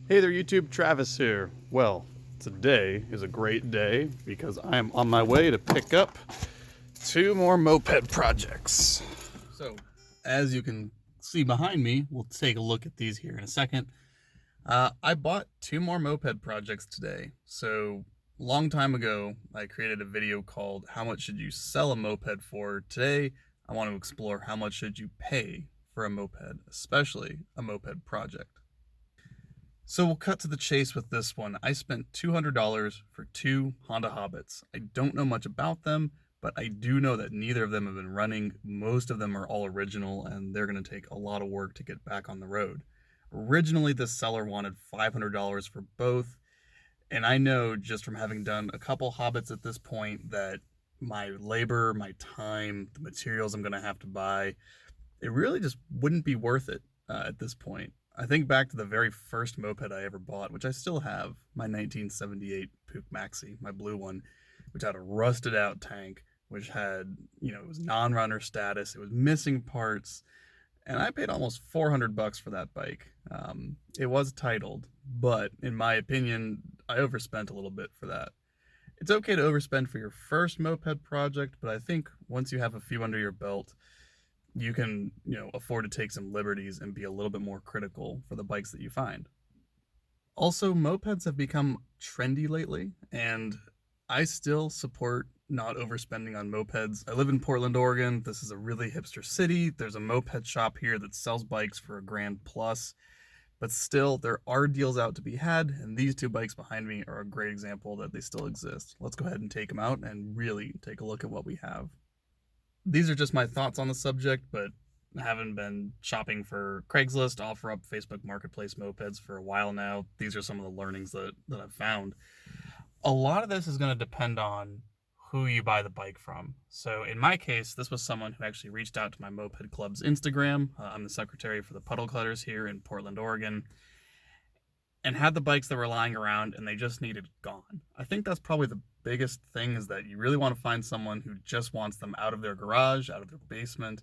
Hey there YouTube, Travis here. Well, today is a great day because I am on my way to pick up 2 more moped projects. So, as you can see behind me, we'll take a look at these here in a second. I bought 2 more moped projects today. So, long time ago, I created a video called How Much Should You Sell a Moped For? Today, I want to explore how much should you pay for a moped, especially a moped project. So we'll cut to the chase with this one. I spent $200 for 2 Honda Hobbits. I don't know much about them, but I do know that neither of them have been running. Most of them are all original, and they're going to take a lot of work to get back on the road. Originally, this seller wanted $500 for both, and I know just from having done a couple Hobbits at this point that my labor, my time, the materials I'm going to have to buy, it really just wouldn't be worth it at this point. I think back to the very first moped I ever bought, which I still have, my 1978 Puch Maxi, my blue one, which had a rusted out tank, which had, it was non-runner status, it was missing parts, and I paid almost $400 for that bike. It was titled, but in my opinion, I overspent a little bit for that. It's okay to overspend for your first moped project, but I think once you have a few under your belt, you can, afford to take some liberties and be a little bit more critical for the bikes that you find. Also, mopeds have become trendy lately, and I still support not overspending on mopeds. I live in Portland, Oregon. This is a really hipster city. There's a moped shop here that sells bikes for $1,000 plus, but still, there are deals out to be had, and these 2 bikes behind me are a great example that they still exist. Let's go ahead and take them out and really take a look at what we have. These are just my thoughts on the subject, but I haven't been shopping for Craigslist, OfferUp, Facebook Marketplace mopeds for a while now. These are some of the learnings that I've found. A lot of this is going to depend on who you buy the bike from. So in my case, this was someone who actually reached out to my Moped Club's Instagram. I'm the secretary for the Puddle Cutters here in Portland, Oregon, and had the bikes that were lying around and they just needed gone. I think that's probably the biggest thing, is that you really want to find someone who just wants them out of their garage, out of their basement,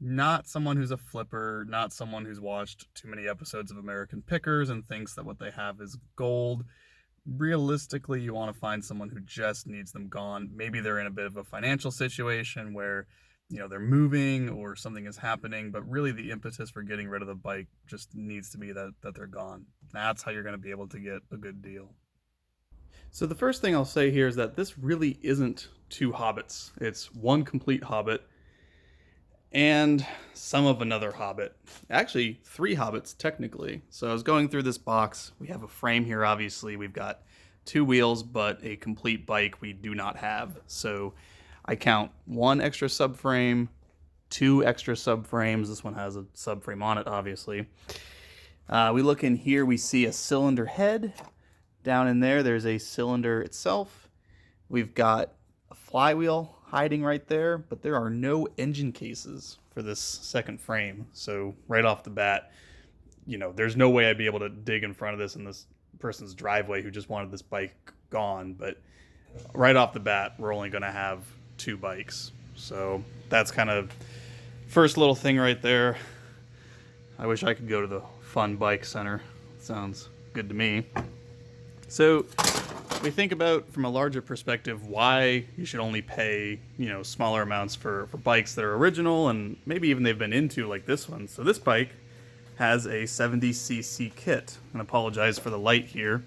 not someone who's a flipper, not someone who's watched too many episodes of American Pickers and thinks that what they have is gold. Realistically, you want to find someone who just needs them gone. Maybe they're in a bit of a financial situation where they're moving or something is happening, but really the impetus for getting rid of the bike just needs to be that they're gone. That's how you're going to be able to get a good deal. So the first thing I'll say here is that this really isn't 2 Hobbits. It's 1 complete Hobbit and some of another Hobbit. Actually, 3 Hobbits, technically. So I was going through this box. We have a frame here, obviously. We've got 2 wheels, but a complete bike we do not have. So I count 1 extra subframe, 2 extra subframes. This one has a subframe on it, obviously. We look in here, we see a cylinder head. Down in there, there's a cylinder itself. We've got a flywheel hiding right there, but there are no engine cases for this second frame. So right off the bat, there's no way I'd be able to dig in front of this in this person's driveway who just wanted this bike gone. But right off the bat, we're only going to have 2 bikes. So that's kind of first little thing right there. I wish I could go to the Fun Bike Center. Sounds good to me. So we think about, from a larger perspective, why you should only pay, smaller amounts for bikes that are original and maybe even they've been into, like this one. So this bike has a 70cc kit. And apologize for the light here,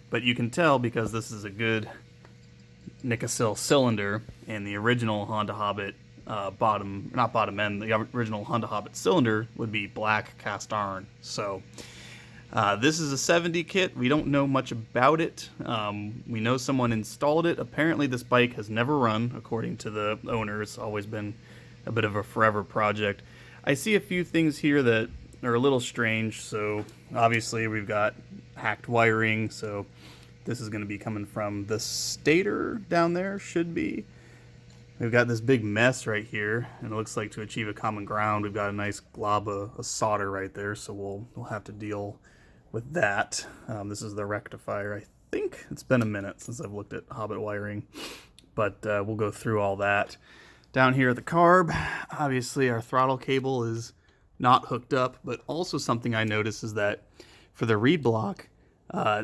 but you can tell because this is a good Nikasil cylinder, and the original Honda Hobbit not bottom end, the original Honda Hobbit cylinder would be black cast iron. So this is a 70 kit. We don't know much about it. We know someone installed it. Apparently this bike has never run, according to the owner. It's always been a bit of a forever project. I see a few things here that are a little strange. So obviously we've got hacked wiring. So this is going to be coming from the stator down there, should be. We've got this big mess right here, and it looks like to achieve a common ground, we've got a nice glob of solder right there, so we'll have to deal with that. This is the rectifier. I think it's been a minute since I've looked at Hobbit wiring, but we'll go through all that. Down here at the carb, obviously our throttle cable is not hooked up, but also something I noticed is that For the reed block,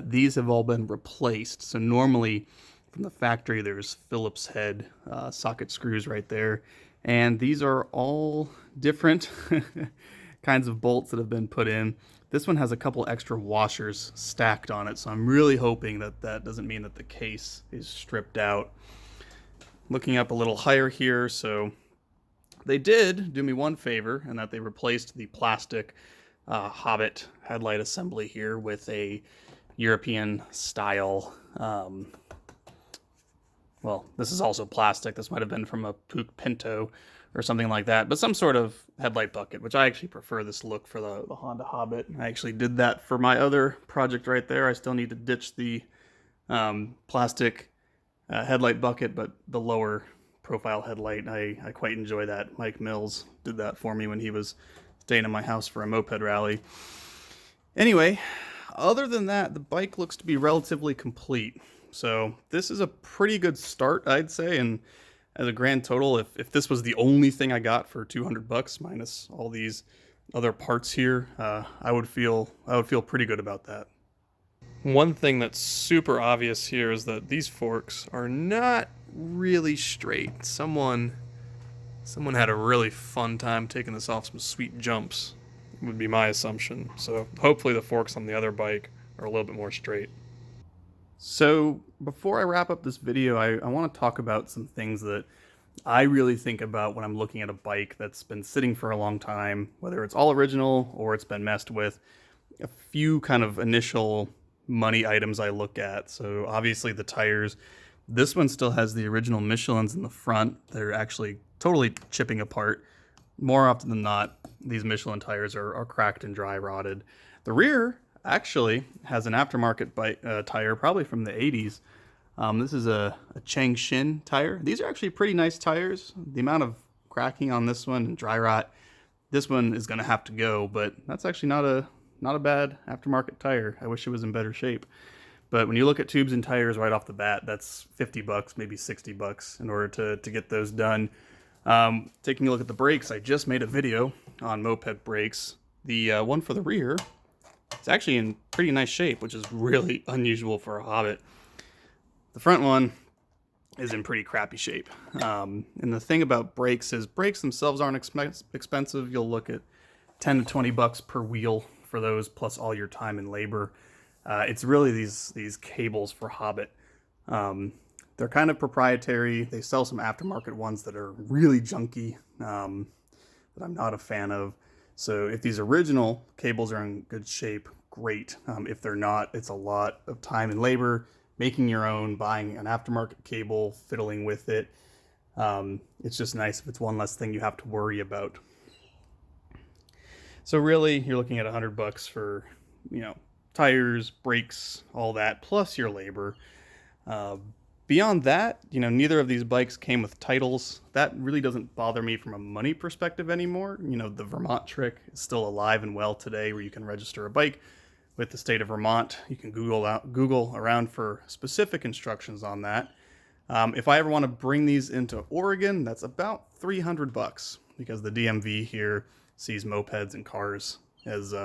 these have all been replaced. So normally from the factory, there's Phillips head socket screws right there. And these are all different kinds of bolts that have been put in. This one has a couple extra washers stacked on it, so I'm really hoping that that doesn't mean that the case is stripped out. Looking up a little higher here, so they did do me one favor, in that they replaced the plastic Hobbit headlight assembly here with a European style, well, this is also plastic. This might have been from a Puch Pinto or something like that, but some sort of headlight bucket, which I actually prefer this look for the Honda Hobbit. I actually did that for my other project right there. I still need to ditch the plastic headlight bucket, but the lower profile headlight, I quite enjoy that. Mike Mills did that for me when he was staying in my house for a moped rally. Anyway, other than that, the bike looks to be relatively complete. So this is a pretty good start, I'd say, and as a grand total, if this was the only thing I got for $200 minus all these other parts here, I would feel pretty good about that. One thing that's super obvious here is that these forks are not really straight. Someone had a really fun time taking this off some sweet jumps, would be my assumption. So hopefully the forks on the other bike are a little bit more straight. So before I wrap up this video, I want to talk about some things that I really think about when I'm looking at a bike that's been sitting for a long time, whether it's all original or it's been messed with. A few kind of initial money items I look at. So obviously the tires. This one still has the original Michelins in the front. They're actually totally chipping apart. More often than not, these Michelin tires are cracked and dry rotted. The rear actually has an aftermarket tire, probably from the 80s. This is a Changshin tire. These are actually pretty nice tires. The amount of cracking on this one and dry rot, this one is going to have to go, but that's actually not a bad aftermarket tire. I wish it was in better shape. But when you look at tubes and tires right off the bat, that's $50, maybe $60 in order to get those done. Taking a look at the brakes, I just made a video on moped brakes. The one for the rear, it's actually in pretty nice shape, which is really unusual for a Hobbit. The front one is in pretty crappy shape. And the thing about brakes is brakes themselves aren't expensive. You'll look at 10 to 20 bucks per wheel for those, plus all your time and labor. It's really these cables for Hobbit. They're kind of proprietary. They sell some aftermarket ones that are really junky, that I'm not a fan of. So if these original cables are in good shape, great. If they're not, it's a lot of time and labor making your own, buying an aftermarket cable, fiddling with it. It's just nice if it's one less thing you have to worry about. So really, you're looking at $100 for, tires, brakes, all that, plus your labor. Beyond that, neither of these bikes came with titles. That really doesn't bother me from a money perspective anymore. The Vermont trick is still alive and well today, where you can register a bike with the state of Vermont. You can Google around for specific instructions on that. If I ever want to bring these into Oregon, that's about $300, because the DMV here sees mopeds and cars as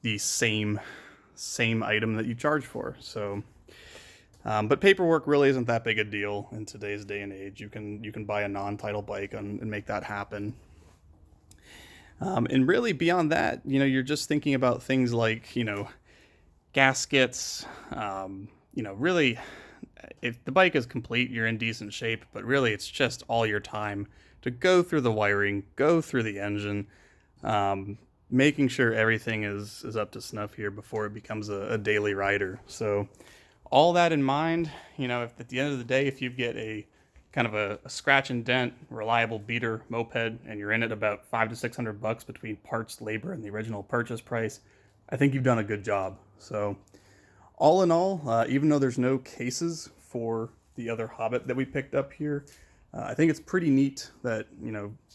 the same item that you charge for. So, but paperwork really isn't that big a deal in today's day and age. You can buy a non-title bike and make that happen. And really beyond that, you're just thinking about things like, gaskets. Really, if the bike is complete, you're in decent shape, but really it's just all your time to go through the wiring, go through the engine, making sure everything is up to snuff here before it becomes a daily rider. So all that in mind, if at the end of the day, if you get a kind of a scratch and dent, reliable beater moped, and you're in it about $500 to $600 between parts, labor, and the original purchase price, I think you've done a good job. So all in all, even though there's no cases for the other Hobbit that we picked up here, I think it's pretty neat that,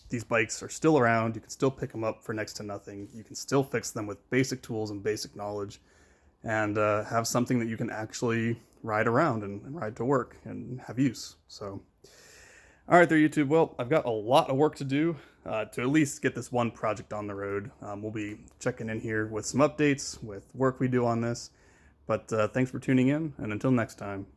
these bikes are still around. You can still pick them up for next to nothing. You can still fix them with basic tools and basic knowledge, and have something that you can actually ride around and ride to work and have use. So All right there, YouTube. Well, I've got a lot of work to do to at least get this one project on the road. We'll be checking in here with some updates, with work we do on this. But thanks for tuning in, and until next time.